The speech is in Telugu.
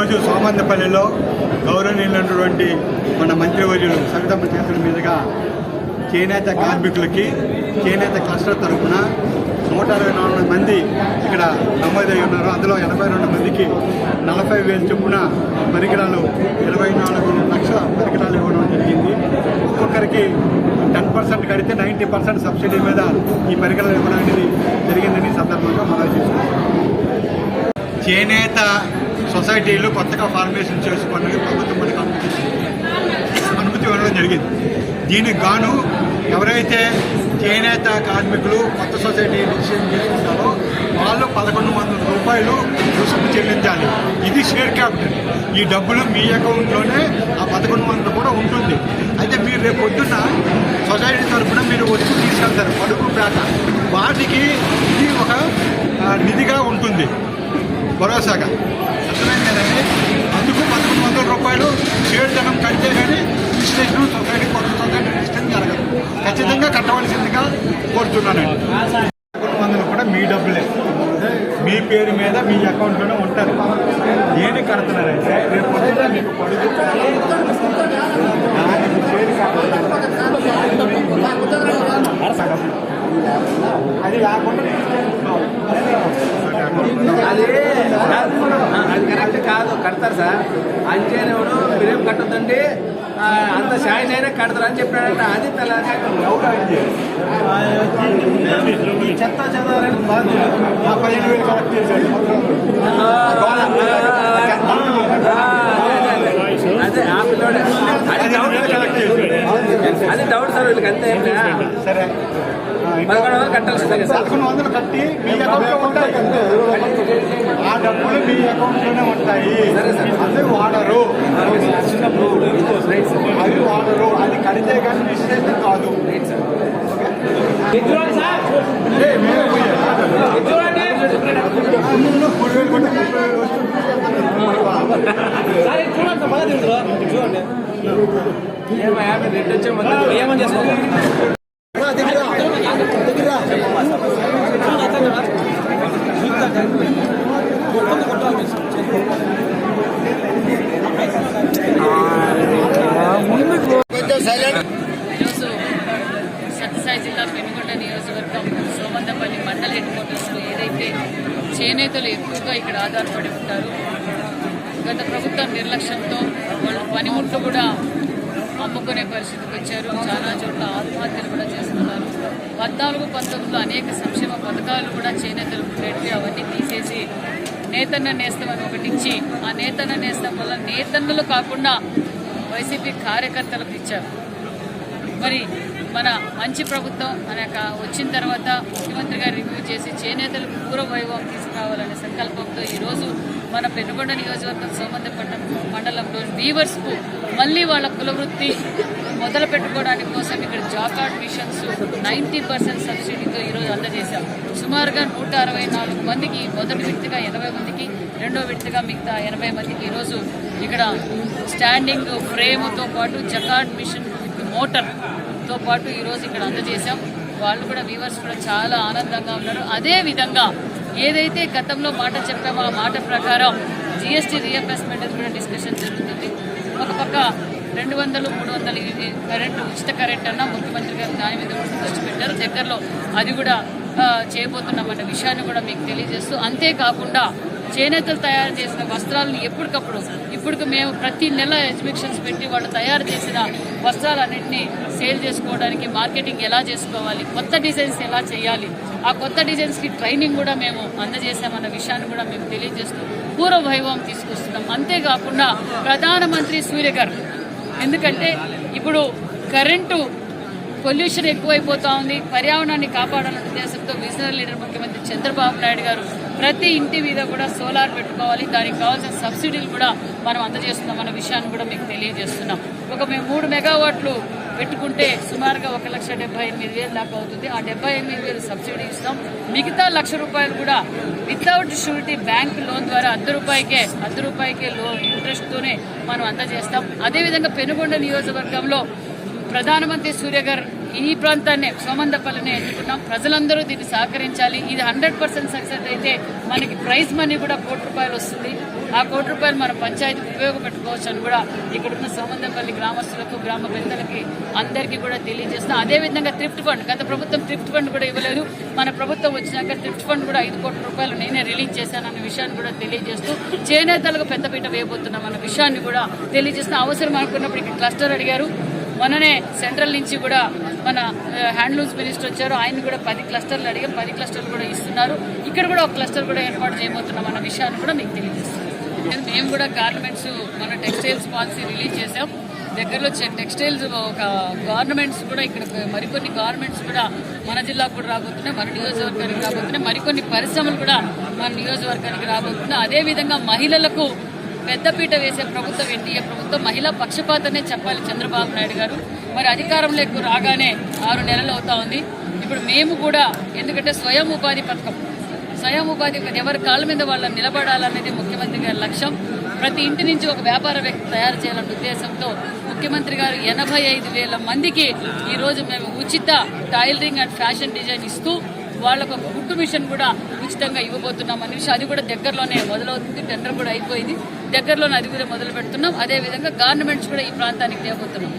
ఈరోజు సోమందపల్లిలో గౌరవనీయులైనటువంటి మన మంత్రివర్యులు సవితమ్మ చేతుల మీదుగా చేనేత కార్మికులకి చేనేత క్లస్టర్ తరఫున 124 మంది ఇక్కడ నమోదై ఉన్నారు. అందులో 82 మందికి 40,000 చొప్పున పరికరాలు 24 లక్షల పరికరాలు ఇవ్వడం జరిగింది. ఒక్కొక్కరికి 10% కడితే 90% సబ్సిడీ మీద ఈ పరికరాలు ఇవ్వడం అనేది జరిగిందని సందర్భంగా మనం చేసుకుంటాం. చేనేత సొసైటీలు కొత్తగా ఫార్మేషన్ చేసుకోవడానికి ప్రభుత్వం మనకు అనుమతి ఇవ్వడం జరిగింది. దీనికి గాను ఎవరైతే చేనేత కార్మికులు కొత్త సొసైటీ రిజిస్ట్రేషన్ చేసుకుంటారో వాళ్ళు 1,100 రూపాయలు రుసుము చెల్లించాలి. ఇది షేర్ క్యాపిటల్. ఈ డబ్బులు మీ అకౌంట్లోనే ఆ 1,100 కూడా ఉంటుంది. అయితే మీరు రేపు పొద్దున్న సొసైటీ తరఫున మీరు వచ్చి తీసుకెళ్తారు పడుకు పేట, వాటికి ఇది ఒక నిధిగా ఉంటుంది, భరోసాగా. అర్థమైందండి. అందుకు 1,100 రూపాయలు షేర్ ధనం కడితే కానీ రిజిస్ట్రేషన్ సొసైటీ కొత్త సొసైటీ రిజిస్ట్రేషన్ జరగదు. ఖచ్చితంగా కట్టవలసిందిగా కోరుతున్నానండి. 1,100 కూడా మీ డబ్బులే, మీ పేరు మీద మీ అకౌంట్లోనే ఉంటారు. ఏమి కడుతున్నారంటే రేపు పొద్దున్న మీకు పడుకు అది కాకుండా అది కరెక్ట్ కాదు. కడతారు సార్, అంచేనేవాడు మీరేం కట్టద్దండి, అంత సాయం అయినా కడతారు అని చెప్పాడంట. అది చెత్త చదవాలని 15,000 కలెక్ట్ చేశాడు. అదే ఆ పిల్లోడే అది డౌట్ సార్. వీళ్ళకి అంతే సరే 11,000 కట్టాల్సిందే. 1,100 కట్టి మీ అకౌంట్లో ఉంటాయి. ఆ డబ్బులు మీ అకౌంట్లోనే ఉంటాయి. అది వాడరు, అది వాడరు. అది కడితే కానీ రిజిస్ట్రేషన్ కాదు. ఏమని చేస్తారు ఈరోజు సత్యసాయి జిల్లా పెనుగొండ నియోజకవర్గం సోమందపల్లి మండల హెడ్ క్వార్టర్స్లో ఏదైతే చేనేతలు ఎక్కువగా ఇక్కడ ఆధారపడి ఉంటారో, గత ప్రభుత్వం నిర్లక్ష్యంతో వాళ్ళు పనిముట్లు కూడా అమ్ముకునే పరిస్థితికి వచ్చారు. చాలా చోట్ల ఆత్మహత్యలు కూడా చేస్తున్నారు. 14-19లో అనేక సంక్షేమ పథకాలు కూడా చేనేతలు ఉండేవి. అవన్నీ తీసేసి నేతన్న నేస్తం అని ఒకటి ఇచ్చి, ఆ నేతన్న నేస్తం వల్ల నేతన్నలు కాకుండా వైసీపీ కార్యకర్తలకు ఇచ్చారు. మరి మన మంచి ప్రభుత్వం మనకు వచ్చిన తర్వాత ముఖ్యమంత్రి గారు రివ్యూ చేసి చేనేతలు పూర్వ వైభవం తీసుకురావాలనే సంకల్పంతో ఈరోజు మన పెనుగొండ నియోజకవర్గం సోమందపట్నం మండలంలో వీవర్స్కు మళ్ళీ వాళ్ళ కులవృత్తి మొదలు పెట్టుకోవడానికి కోసం ఇక్కడ జాబ్ కార్డ్ మిషన్స్ 90% సబ్సిడీతో ఈరోజు అందజేశాం. సుమారుగా 164 మందికి, మొదటి విడతగా 80 మందికి, రెండో విడతగా మిగతా 80 మందికి ఈరోజు ఇక్కడ స్టాండింగ్ ఫ్రేమ్తో పాటు జకార్డ్ మిషన్ మోటార్తో పాటు ఈరోజు ఇక్కడ అందజేశాం. వాళ్ళు కూడా వీవర్స్ కూడా చాలా ఆనందంగా ఉన్నారు. అదేవిధంగా ఏదైతే గతంలో మాట చెప్పామో ఆ మాట ప్రకారం జిఎస్టీ రీఅసెస్మెంట్ కూడా డిస్కషన్ జరుగుతుంది. ఒక పక్క 200-300 కరెంటు, ఉచిత కరెంట్ అన్న ముఖ్యమంత్రి గారు దాని మీద కూడా దృష్టి పెట్టారు. దగ్గరలో అది కూడా చేయబోతున్నామన్న విషయాన్ని కూడా మీకు తెలియజేస్తూ, అంతేకాకుండా చేనేతలు తయారు చేసిన వస్త్రాలను ఇప్పుడు మేము ప్రతి నెల ఎగ్జిబిషన్స్ పెట్టి వాళ్ళు తయారు చేసిన వస్త్రాలన్నింటినీ సేల్ చేసుకోవడానికి మార్కెటింగ్ ఎలా చేసుకోవాలి, కొత్త డిజైన్స్ ఎలా చేయాలి, ఆ కొత్త డిజైన్స్కి ట్రైనింగ్ కూడా మేము అందజేసామన్న విషయాన్ని కూడా మేము తెలియజేస్తూ పూర్వ వైభవం తీసుకొస్తున్నాం. అంతేకాకుండా ప్రధానమంత్రి సూర్యఘర్, ఎందుకంటే ఇప్పుడు కరెంటు పొల్యూషన్ ఎక్కువైపోతూ ఉంది, పర్యావరణాన్ని కాపాడాలనే ఉద్దేశంతో విజనరీ లీడర్ ముఖ్యమంత్రి చంద్రబాబు నాయుడు గారు ప్రతి ఇంటి మీద కూడా సోలార్ పెట్టుకోవాలి, దానికి కావాల్సిన సబ్సిడీలు కూడా మనం అందజేస్తున్నాం అన్న విషయాన్ని కూడా మీకు తెలియజేస్తున్నాం. మేము 3 మెగావాట్లు పెట్టుకుంటే సుమారుగా 1,78,000 దాకా అవుతుంది. ఆ 78,000 సబ్సిడీ ఇస్తాం. మిగతా ₹1,00,000 కూడా వితౌట్ షూరిటీ బ్యాంక్ లోన్ ద్వారా ₹100 రూపాయికే ఇంట్రెస్ట్తోనే మనం అందజేస్తాం. అదేవిధంగా పెనుగొండ నియోజకవర్గంలో ప్రధానమంత్రి సూర్యఘర్ ఈ ప్రాంతాన్ని సోమందపల్లిని ఎన్నుకున్నాం. ప్రజలందరూ దీన్ని సహకరించాలి. ఇది 100% సక్సెస్ అయితే మనకి ప్రైజ్ మనీ కూడా ₹1,00,00,000 వస్తుంది. ఆ ₹1 మన పంచాయతీకి ఉపయోగపెట్టుకోవచ్చు అని కూడా ఇక్కడున్న సోమందపల్లి గ్రామస్తులకు గ్రామ పెద్దలకి అందరికీ కూడా తెలియజేస్తున్నాం. అదేవిధంగా థ్రిఫ్ట్ ఫండ్, గత ప్రభుత్వం థ్రిఫ్ట్ ఫండ్ కూడా ఇవ్వలేదు, మన ప్రభుత్వం వచ్చినాక థ్రిఫ్ట్ ఫండ్ కూడా ₹5 కోట్ల నేనే రిలీజ్ చేశానన్న విషయాన్ని కూడా తెలియజేస్తూ చేనేతలకు పెద్దపీట వేయబోతున్నాం అన్న విషయాన్ని కూడా తెలియజేస్తూ అవసరం అనుకున్నప్పుడు ఇక్కడ క్లస్టర్ అడిగారు. మొన్ననే సెంట్రల్ నుంచి కూడా మన హ్యాండ్లూమ్స్ మినిస్టర్ వచ్చారు, ఆయన కూడా 10 క్లస్టర్లు అడిగాం, 10 క్లస్టర్లు కూడా ఇస్తున్నారు. ఇక్కడ కూడా ఒక క్లస్టర్ కూడా ఏర్పాటు చేయబోతున్నాం అన్న విషయాన్ని కూడా మీకు తెలియజేస్తాం. మేము కూడా గార్మెంట్స్ మన టెక్స్టైల్స్ పాలసీ రిలీజ్ చేసాం. దగ్గరలో టెక్స్టైల్స్ ఒక గవర్నమెంట్స్ కూడా ఇక్కడ మరికొన్ని గవర్నమెంట్స్ కూడా మన జిల్లాకు కూడా రాబోతున్నాయి, మన నియోజకవర్గానికి రాబోతున్నాయి, మరికొన్ని పరిశ్రమలు కూడా మన నియోజకవర్గానికి రాబోతున్నాయి. అదేవిధంగా మహిళలకు పెద్దపీట వేసే ప్రభుత్వం ఎన్డీఏ ప్రభుత్వం, మహిళా పక్షపాతనే చెప్పాలి చంద్రబాబు నాయుడు గారు. మరి అధికారంలోకి రాగానే 6 నెలలు అవుతా ఉంది. ఇప్పుడు మేము కూడా ఎందుకంటే స్వయం ఉపాధి పథకం, స్వయం ఉపాధి ఎవరి కాళ్ళ మీద వాళ్ళని నిలబడాలనేది ముఖ్యమంత్రి గారి లక్ష్యం. ప్రతి ఇంటి నుంచి ఒక వ్యాపార వ్యక్తి తయారు చేయాలన్న ఉద్దేశంతో ముఖ్యమంత్రి గారు 85,000 మందికి ఈరోజు మేము ఉచిత టైలరింగ్ అండ్ ఫ్యాషన్ డిజైన్ ఇస్తూ వాళ్ళకు ఒక కుట్టు మిషన్ కూడా ఉచితంగా ఇవ్వబోతున్నాం అనే విషయం. అది కూడా దగ్గరలోనే మొదలవుతుంది, టెండర్ కూడా అయిపోయింది, దగ్గరలోనే అది కూడా మొదలు పెడుతున్నాం. అదేవిధంగా గవర్నమెంట్స్ కూడా ఈ ప్రాంతానికి తేబోతున్నాం.